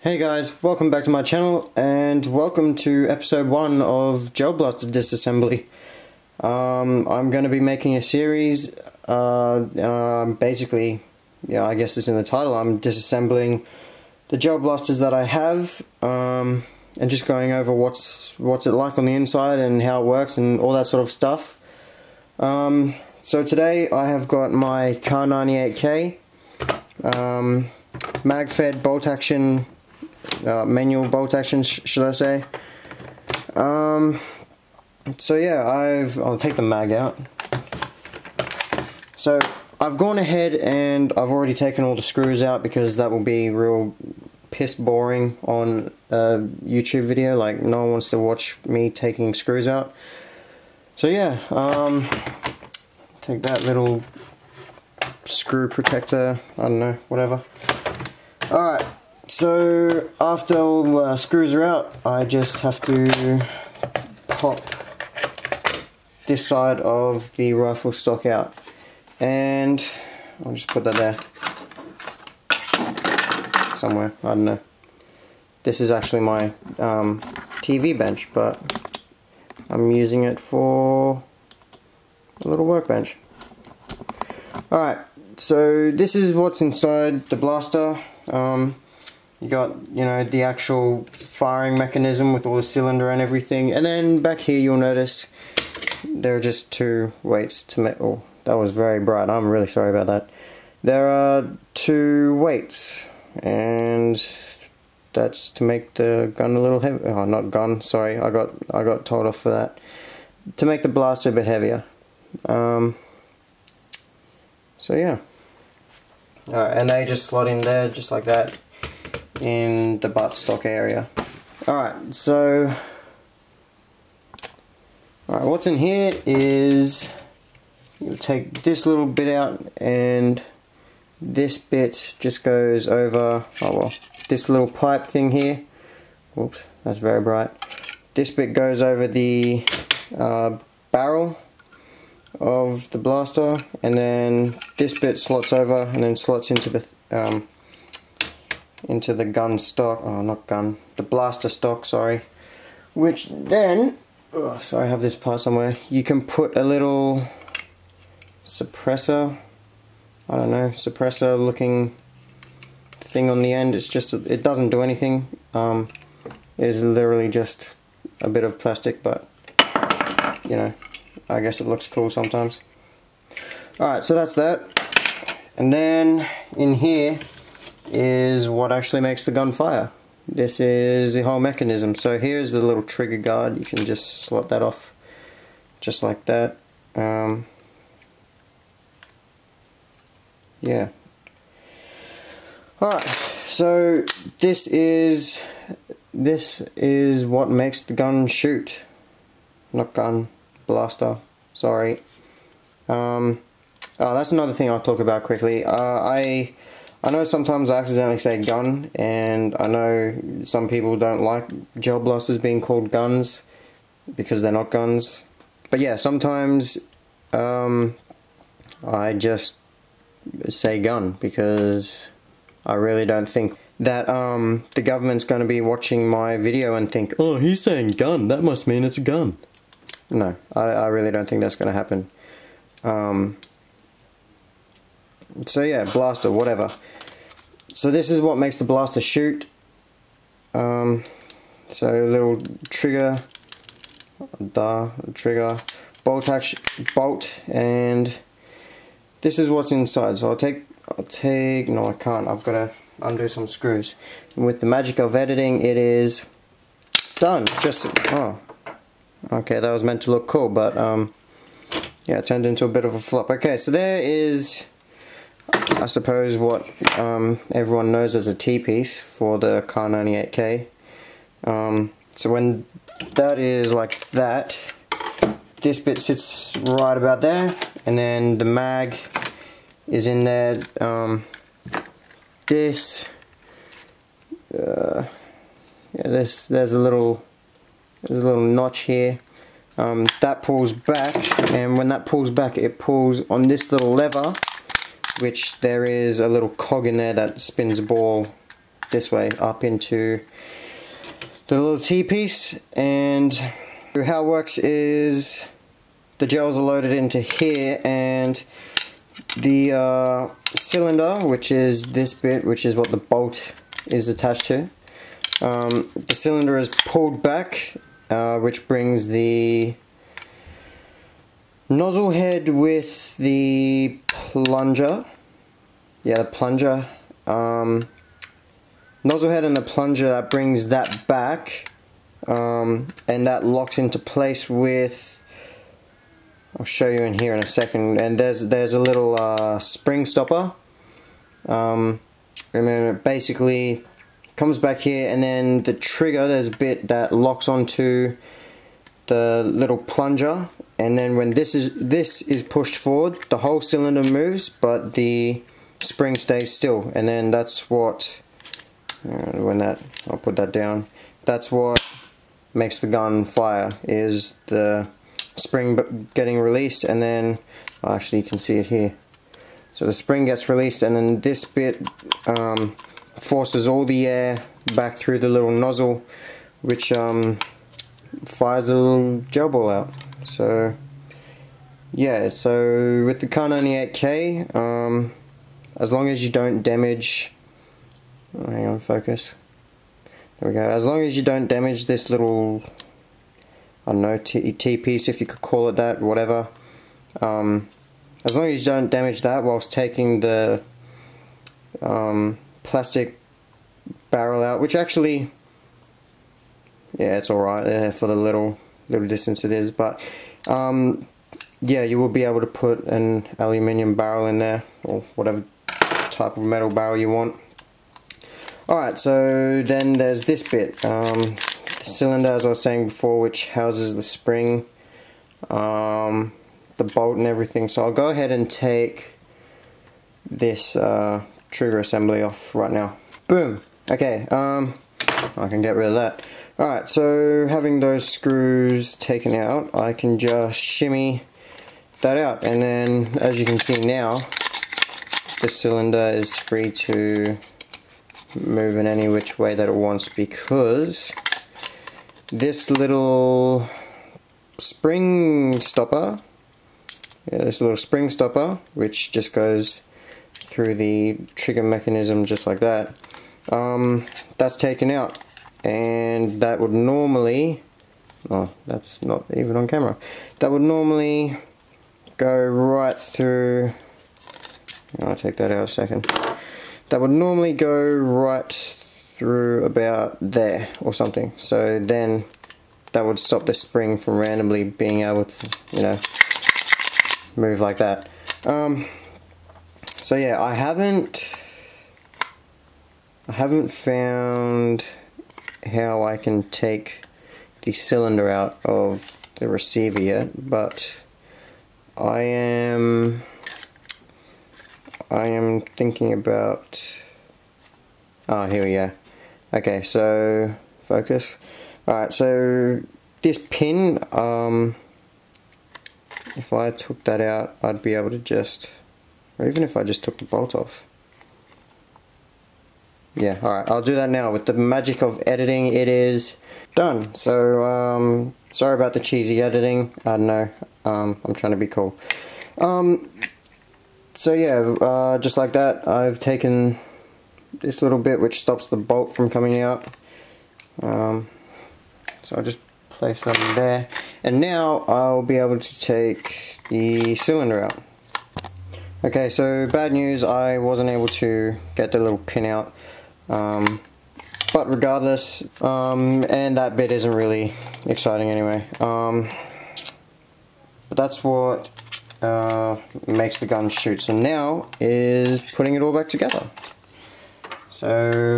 Hey guys, welcome back to my channel and welcome to episode 1 of Gel Blaster Disassembly. I'm going to be making a series, basically, I guess it's in the title, I'm disassembling the gel blasters that I have, and just going over what's it like on the inside and how it works and all that sort of stuff. So today I have got my Kar98k, mag-fed bolt action, manual bolt action, should I say. So yeah, I'll take the mag out. So I've gone ahead and I've already taken all the screws out because that will be real piss boring on a YouTube video. Like, no one wants to watch me taking screws out. So yeah, take that little screw protector, I don't know, whatever. Alright. So after all the screws are out, I just have to pop this side of the rifle stock out, and I'll just put that there somewhere, I don't know. This is actually my TV bench, but I'm using it for a little workbench. Alright, so this is what's inside the blaster. You got, the actual firing mechanism with all the cylinder and everything, and then back here you'll notice there are just two weights to make. Oh, that was very bright, I'm really sorry about that. There are two weights, and that's to make the gun a little heavy. Oh, not gun, sorry, I got told off for that. To make the blaster a bit heavier. So yeah. Alright, and they just slot in there just like that, in the buttstock area. Alright, so what's in here is, you take this little bit out, and this bit just goes over, this little pipe thing here. Whoops, that's very bright. This bit goes over the barrel of the blaster, and then this bit slots over and then slots into the gun stock. Oh, not gun, the blaster stock, sorry. Which then, so I have this part somewhere, you can put a little suppressor, I don't know, suppressor looking thing on the end. It's just, it doesn't do anything. It is literally just a bit of plastic, but I guess it looks cool sometimes. Alright, so that's that. And then in here is what actually makes the gun fire. This is the whole mechanism. So here's the little trigger guard. You can just slot that off just like that. Yeah. Alright, so this is what makes the gun shoot. Not gun, blaster, sorry. That's another thing I'll talk about quickly. I know sometimes I accidentally say gun, and I know some people don't like gel blasters being called guns because they're not guns. But yeah, sometimes I just say gun because I really don't think that the government's going to be watching my video and think, oh, he's saying gun, that must mean it's a gun. No, I really don't think that's going to happen. So yeah, blaster, whatever. So this is what makes the blaster shoot. So a little trigger, bolt, and this is what's inside. So I'll take, no I can't, I've got to undo some screws. And with the magic of editing, it is done. Okay, that was meant to look cool, but yeah, it turned into a bit of a flop. Okay, so there is, I suppose, what everyone knows as a T-piece for the Kar98k. So when that is like that, this bit sits right about there, and then the mag is in there. There's a little notch here. That pulls back, and when that pulls back, it pulls on this little lever, which there is a little cog in there that spins a ball this way up into the little T-piece. And how it works is the gels are loaded into here, and the cylinder, which is this bit, which is what the bolt is attached to, the cylinder is pulled back, which brings the nozzle head with the plunger, the plunger, nozzle head and the plunger, that brings that back, and that locks into place with, I'll show you in here in a second, and there's a little spring stopper, and then it basically comes back here, and then the trigger, there's a bit that locks onto the little plunger, and then when this is pushed forward, the whole cylinder moves, but the spring stays still, and then that's what, I'll put that down, that's what makes the gun fire, is the spring getting released, and then actually you can see it here. So the spring gets released, and then this bit forces all the air back through the little nozzle, which fires a little gel ball out. So yeah, so with the Kar98k, as long as you don't damage, hang on, focus, there we go, as long as you don't damage this little, I don't know, T-piece, if you could call it that, whatever. As long as you don't damage that whilst taking the plastic barrel out, which actually, yeah, it's alright for the little distance it is, but yeah, you will be able to put an aluminium barrel in there, or whatever type of metal barrel you want. Alright, so then there's this bit. Cylinder, as I was saying before, which houses the spring, the bolt and everything. So I'll go ahead and take this trigger assembly off right now. Boom. Okay, I can get rid of that. Alright, so having those screws taken out, I can just shimmy that out, and then as you can see now, the cylinder is free to move in any which way that it wants, because this little spring stopper, which just goes through the trigger mechanism just like that, that's taken out, and that would normally, oh, that's not even on camera, that would normally go right through, I'll take that out a second, that would normally go right through about there or something, so then that would stop the spring from randomly being able to, you know, move like that. So yeah, I haven't found how I can take the cylinder out of the receiver yet, but I am thinking about, oh, here we go. Okay, so focus. Alright, so this pin, if I took that out, I'd be able to just, or even if I just took the bolt off. Yeah, alright, I'll do that now. With the magic of editing, it is done. So, sorry about the cheesy editing. I don't know, I'm trying to be cool. So yeah, just like that, I've taken this little bit which stops the bolt from coming out. So I'll just place that in there, and now I'll be able to take the cylinder out. Okay, so bad news, I wasn't able to get the little pin out, but regardless, and that bit isn't really exciting anyway, but that's what makes the gun shoot. So now is putting it all back together. So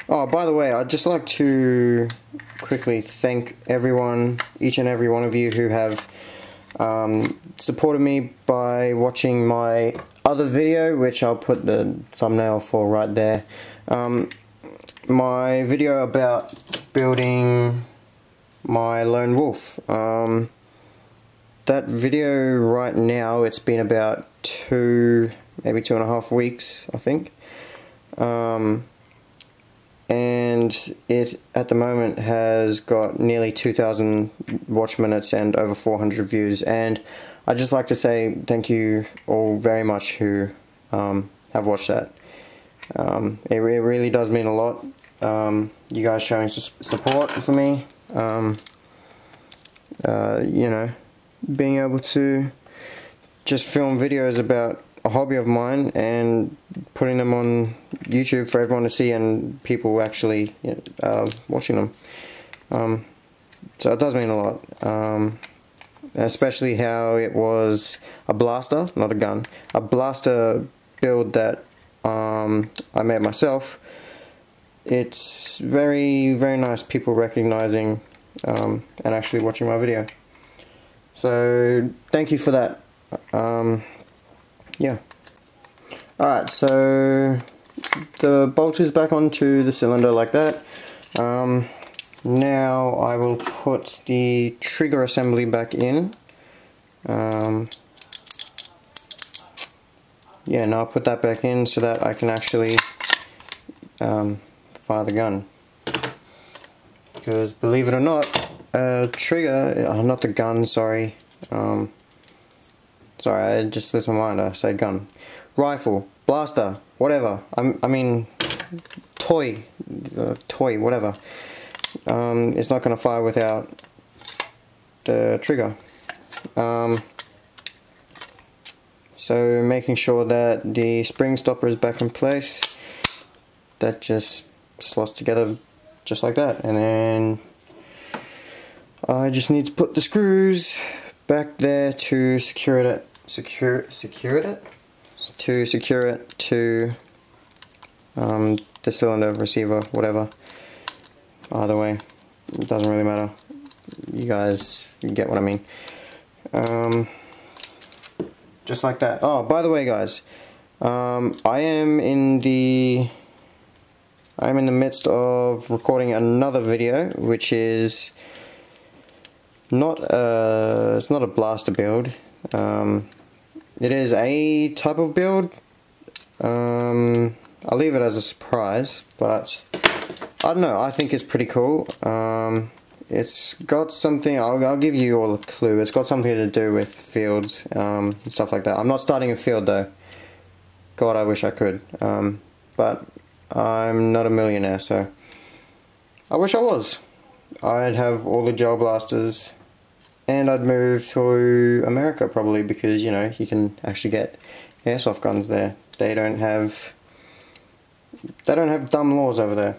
oh, by the way, I'd just like to quickly thank everyone, each and every one of you who have supported me by watching my other video, which I'll put the thumbnail for right there. My video about building my lone wolf. That video right now, it's been about 2 maybe 2.5 weeks, I think. And it at the moment has got nearly 2,000 watch minutes and over 400 views, and I'd just like to say thank you all very much who have watched that. It really does mean a lot, you guys showing support for me, you know, being able to just film videos about a hobby of mine and putting them on YouTube for everyone to see, and people actually watching them. So it does mean a lot, especially how it was a blaster, not a gun, a blaster build that I made myself. It's very nice people recognizing and actually watching my video. So thank you for that. Yeah. Alright, so the bolt is back onto the cylinder like that. Now I will put the trigger assembly back in. Yeah, now I'll put that back in so that I can actually fire the gun. Because believe it or not, trigger, not the gun, sorry. Sorry, I just slipped my mind, I said gun. Rifle, blaster, whatever. I mean, toy, whatever. It's not going to fire without the trigger. So making sure that the spring stopper is back in place. That just slots together just like that. And then I just need to put the screws back there to secure it to the cylinder, receiver, whatever. Either way, it doesn't really matter. You guys get what I mean. Just like that. Oh, by the way, guys, I am in the midst of recording another video, which is not it's not a blaster build. It is a type of build. I'll leave it as a surprise, but I don't know, I think it's pretty cool. It's got something, I'll give you all a clue, it's got something to do with fields and stuff like that. I'm not starting a field though. God, I wish I could. But I'm not a millionaire, so I wish I was. I'd have all the gel blasters, and I'd move to America probably, because, you know, you can actually get airsoft guns there. They don't have dumb laws over there.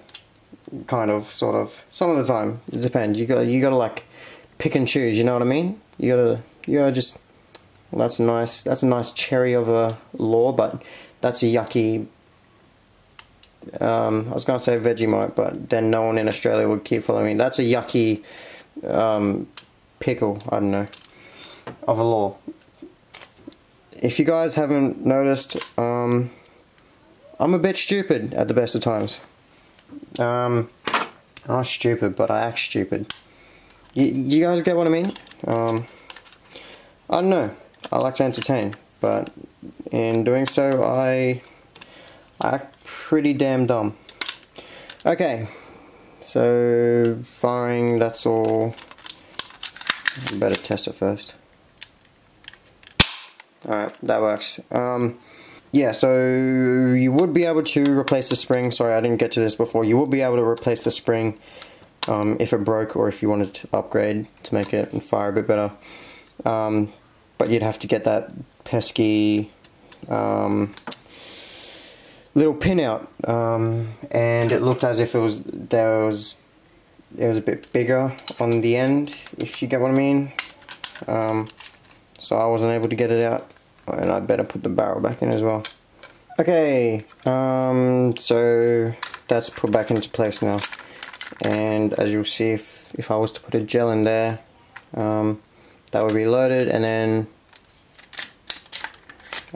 Kind of, sort of. Some of the time, it depends. You gotta like pick and choose. You know what I mean? You gotta just. Well, that's a nice cherry of a law, but that's a yucky. I was gonna say Vegemite, but then no one in Australia would keep following me. That's a yucky pickle. I don't know, of a law. If you guys haven't noticed, I'm a bit stupid at the best of times. I'm not stupid, but I act stupid. You guys get what I mean? I don't know. I like to entertain, but in doing so, I act pretty damn dumb. Okay, so firing, that's all. Better test it first. Alright, that works. Yeah, so you would be able to replace the spring. Sorry, I didn't get to this before. You would be able to replace the spring if it broke, or if you wanted to upgrade to make it and fire a bit better. But you'd have to get that pesky little pin out, and it looked as if it was a bit bigger on the end, if you get what I mean. So I wasn't able to get it out, and I better put the barrel back in as well. Okay, so that's put back into place now, and as you'll see, if I was to put a gel in there, that would be loaded, and then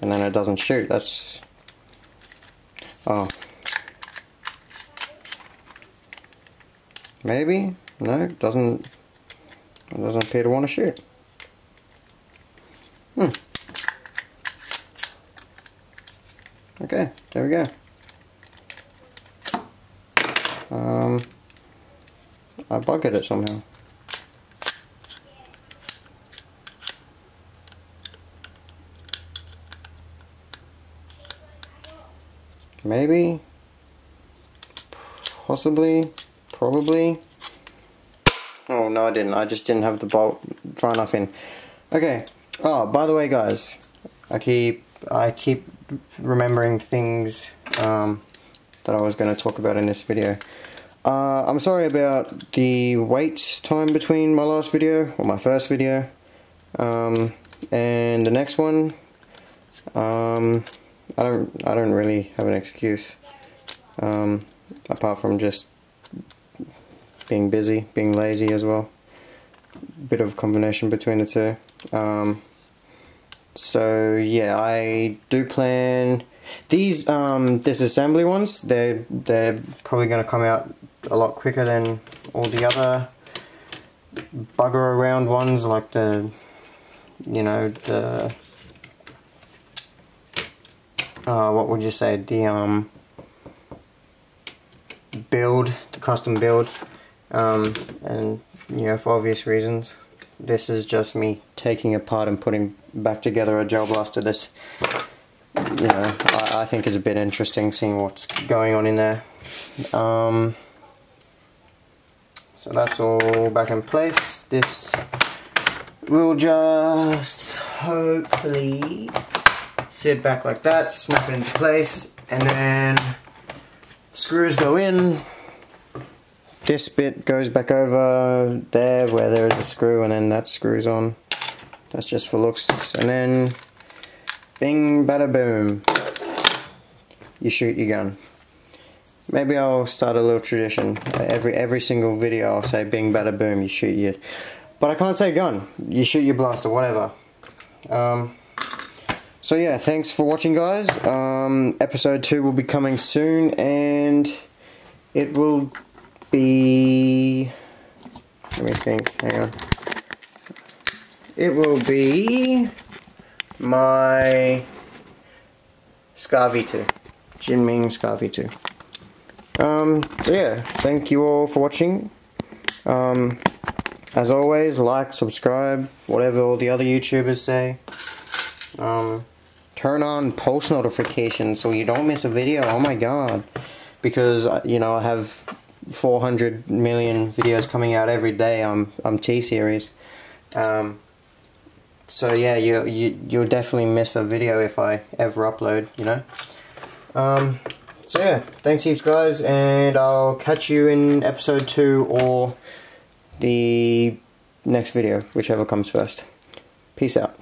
it doesn't shoot. That's maybe no, it doesn't appear to want to shoot. Okay, there we go. I bugged it somehow. Maybe, possibly, probably. Oh no, I didn't. I just didn't have the bolt far enough in. Okay. Oh, by the way, guys, I keep remembering things that I was going to talk about in this video. I'm sorry about the wait time between my last video, or my first video, and the next one. I don't really have an excuse, apart from just being busy, being lazy as well. Bit of a combination between the two. So yeah, I do plan these disassembly ones. They're probably going to come out a lot quicker than all the other bugger around ones, like the, you know, the what would you say, the build, the custom build, and you know, for obvious reasons. This is just me taking apart and putting back together a gel blaster. This, you know, I think is a bit interesting seeing what's going on in there. So that's all back in place. This will just hopefully sit back like that, snap it into place, and then screws go in. This bit goes back over there where there is a screw, and then that screws on. That's just for looks. And then bing bada boom, you shoot your gun. Maybe I'll start a little tradition. Every single video I'll say bing bada boom, you shoot your, but I can't say gun, you shoot your blaster, whatever. So yeah, thanks for watching, guys. Episode 2 will be coming soon, and it will be, let me think, hang on. It will be my Scar V2, Jinming Scar V2. So yeah, thank you all for watching. As always, like, subscribe, whatever all the other YouTubers say. Turn on post notifications so you don't miss a video. Oh my god, because you know, I have 400 million videos coming out every day. I'm T-series. So yeah, you'll definitely miss a video if I ever upload, you know. So yeah, thanks heaps, guys, and I'll catch you in episode 2 or the next video, whichever comes first. Peace out.